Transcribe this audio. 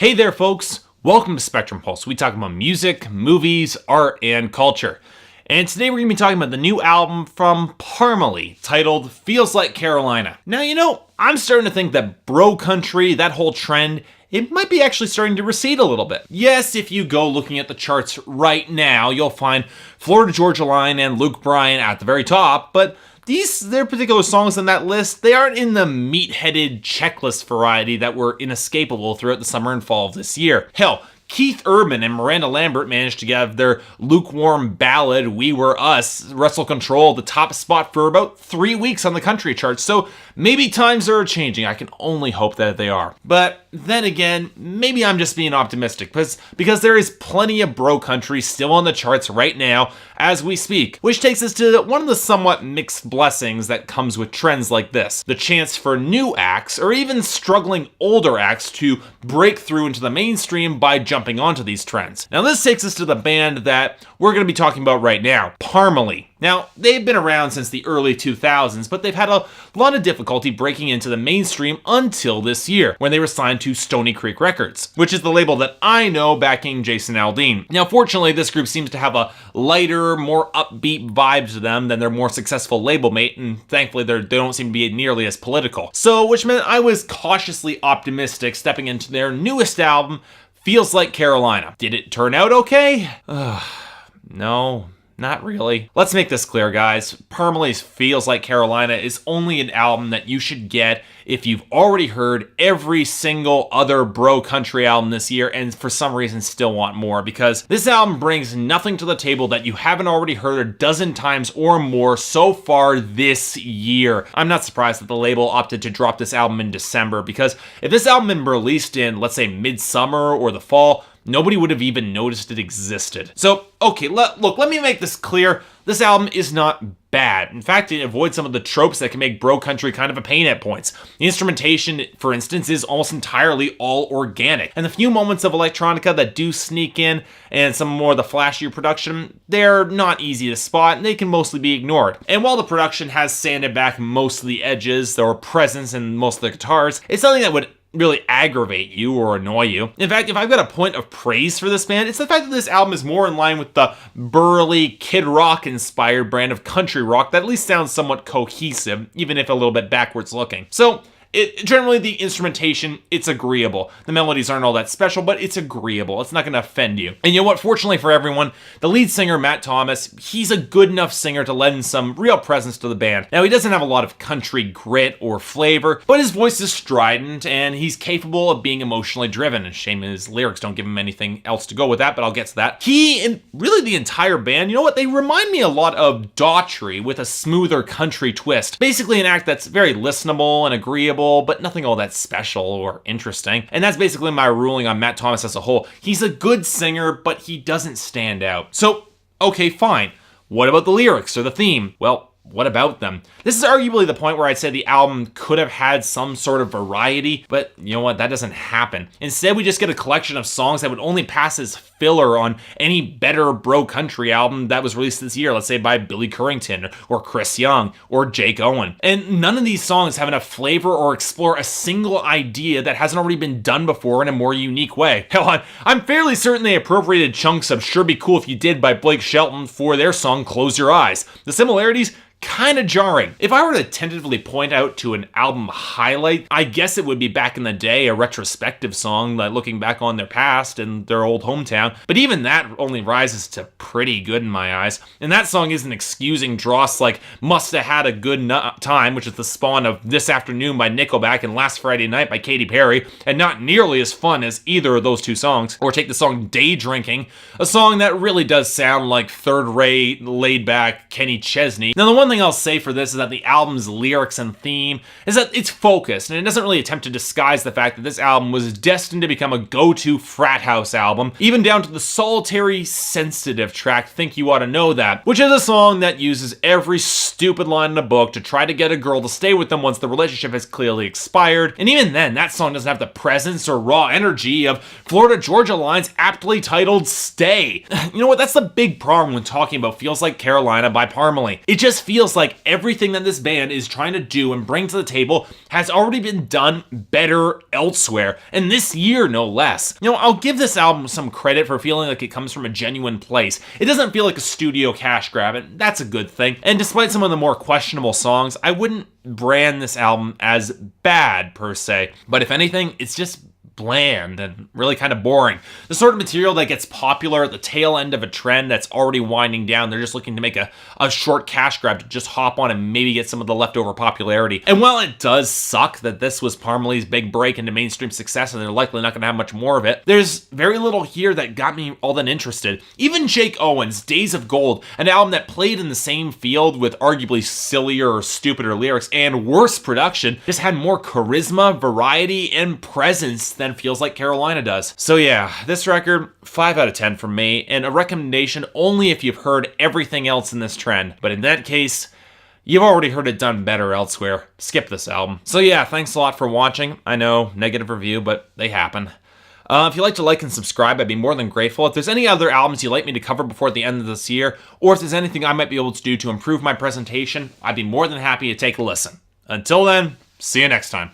Hey there, folks. Welcome to Spectrum Pulse. We talk about music, movies, art, and culture. And today we're going to be talking about the new album from Parmalee, titled Feels Like Carolina. Now, I'm starting to think that bro country, that whole trend, it might be actually starting to recede a little bit. Yes, if you go looking at the charts right now, you'll find Florida Georgia Line and Luke Bryan at the very top, but their particular songs on that list, they aren't in the meat-headed checklist variety that were inescapable throughout the summer and fall of this year. Hell, Keith Urban and Miranda Lambert managed to have their lukewarm ballad, We Were Us, wrestle control the top spot for about 3 weeks on the country charts, so maybe times are changing. I can only hope that they are. But then again, maybe I'm just being optimistic, because there is plenty of bro country still on the charts right now as we speak, which takes us to one of the somewhat mixed blessings that comes with trends like this: the chance for new acts, or even struggling older acts, to break through into the mainstream by jumping onto these trends. Now this takes us to the band that we're going to be talking about right now, Parmalee. Now, they've been around since the early 2000s, but they've had a lot of difficulty breaking into the mainstream until this year, when they were signed to Stony Creek Records, which is the label that I know backing Jason Aldean. Now, fortunately, this group seems to have a lighter, more upbeat vibe to them than their more successful label mate, and thankfully they don't seem to be nearly as political. So, which meant I was cautiously optimistic stepping into their newest album, Feels Like Carolina. Did it turn out okay? No. Not really. Let's make this clear, guys. Parmalee's Feels Like Carolina is only an album that you should get if you've already heard every single other bro country album this year and for some reason still want more, because this album brings nothing to the table that you haven't already heard a dozen times or more so far this year. I'm not surprised that the label opted to drop this album in December, because if this album had been released in, let's say, midsummer or the fall, nobody would have even noticed it existed. So, okay, look, let me make this clear. This album is not bad. In fact, it avoids some of the tropes that can make bro country kind of a pain at points. The instrumentation, for instance, is almost entirely all organic, and the few moments of electronica that do sneak in and some more of the flashier production, they're not easy to spot and they can mostly be ignored. And while the production has sanded back most of the edges or presence in most of the guitars, it's something that would really aggravate you or annoy you. In fact, if I've got a point of praise for this band, it's the fact that this album is more in line with the burly Kid Rock inspired brand of country rock that at least sounds somewhat cohesive, even if a little bit backwards looking. So, generally the instrumentation, it's agreeable. The melodies aren't all that special, but it's agreeable. It's not going to offend you. And you know what? Fortunately for everyone, the lead singer, Matt Thomas, he's a good enough singer to lend some real presence to the band. Now, he doesn't have a lot of country grit or flavor, but his voice is strident and he's capable of being emotionally driven. And shame his lyrics don't give him anything else to go with that, but I'll get to that. He and really the entire band, you know what? They remind me a lot of Daughtry with a smoother country twist. Basically an act that's very listenable and agreeable, but nothing all that special or interesting. And that's basically my ruling on Matt Thomas as a whole. He's a good singer, but he doesn't stand out. So, okay, fine. What about the lyrics or the theme? Well, what about them? This is arguably the point where I'd say the album could have had some sort of variety, but you know what? That doesn't happen. Instead, we just get a collection of songs that would only pass as filler on any better bro country album that was released this year, let's say by Billy Currington or Chris Young or Jake Owen. And none of these songs have enough flavor or explore a single idea that hasn't already been done before in a more unique way. Hell, I'm fairly certain they appropriated chunks of Sure Be Cool If You Did by Blake Shelton for their song Close Your Eyes. The similarities, kind of jarring. If I were to tentatively point out to an album highlight, I guess it would be Back in the Day, a retrospective song like looking back on their past and their old hometown. But even that only rises to pretty good in my eyes. And that song isn't excusing dross like Must Have Had a Good Time, which is the spawn of This Afternoon by Nickelback and Last Friday Night by Katy Perry, and not nearly as fun as either of those two songs. Or take the song Day Drinking, a song that really does sound like third-rate, laid-back Kenny Chesney. Now, the one thing I'll say for this is that the album's lyrics and theme is that it's focused, and it doesn't really attempt to disguise the fact that this album was destined to become a go-to frat house album, even down to the solitary, sensitive track, Think You Ought to Know That, which is a song that uses every stupid line in the book to try to get a girl to stay with them once the relationship has clearly expired. And even then, that song doesn't have the presence or raw energy of Florida Georgia Line's aptly titled Stay. You know what? That's the big problem when talking about Feels Like Carolina by Parmalee. It just feels feels like everything that this band is trying to do and bring to the table has already been done better elsewhere, and this year no less. I'll give this album some credit for feeling like it comes from a genuine place. It doesn't feel like a studio cash grab, and that's a good thing. And despite some of the more questionable songs, I wouldn't brand this album as bad per se, but if anything, it's just bland and really kind of boring. The sort of material that gets popular at the tail end of a trend that's already winding down. They're just looking to make a short cash grab to just hop on and maybe get some of the leftover popularity. And while it does suck that this was Parmalee's big break into mainstream success and they're likely not going to have much more of it, there's very little here that got me all that interested. Even Jake Owen's Days of Gold, an album that played in the same field with arguably sillier or stupider lyrics and worse production, just had more charisma, variety, and presence than Feels Like Carolina does. So yeah, this record, 5 out of 10 from me, and a recommendation only if you've heard everything else in this trend. But in that case, you've already heard it done better elsewhere. Skip this album. So yeah, thanks a lot for watching. I know, negative review, but they happen. If you'd like to like and subscribe, I'd be more than grateful. If there's any other albums you'd like me to cover before the end of this year, or if there's anything I might be able to do to improve my presentation, I'd be more than happy to take a listen. Until then, see you next time.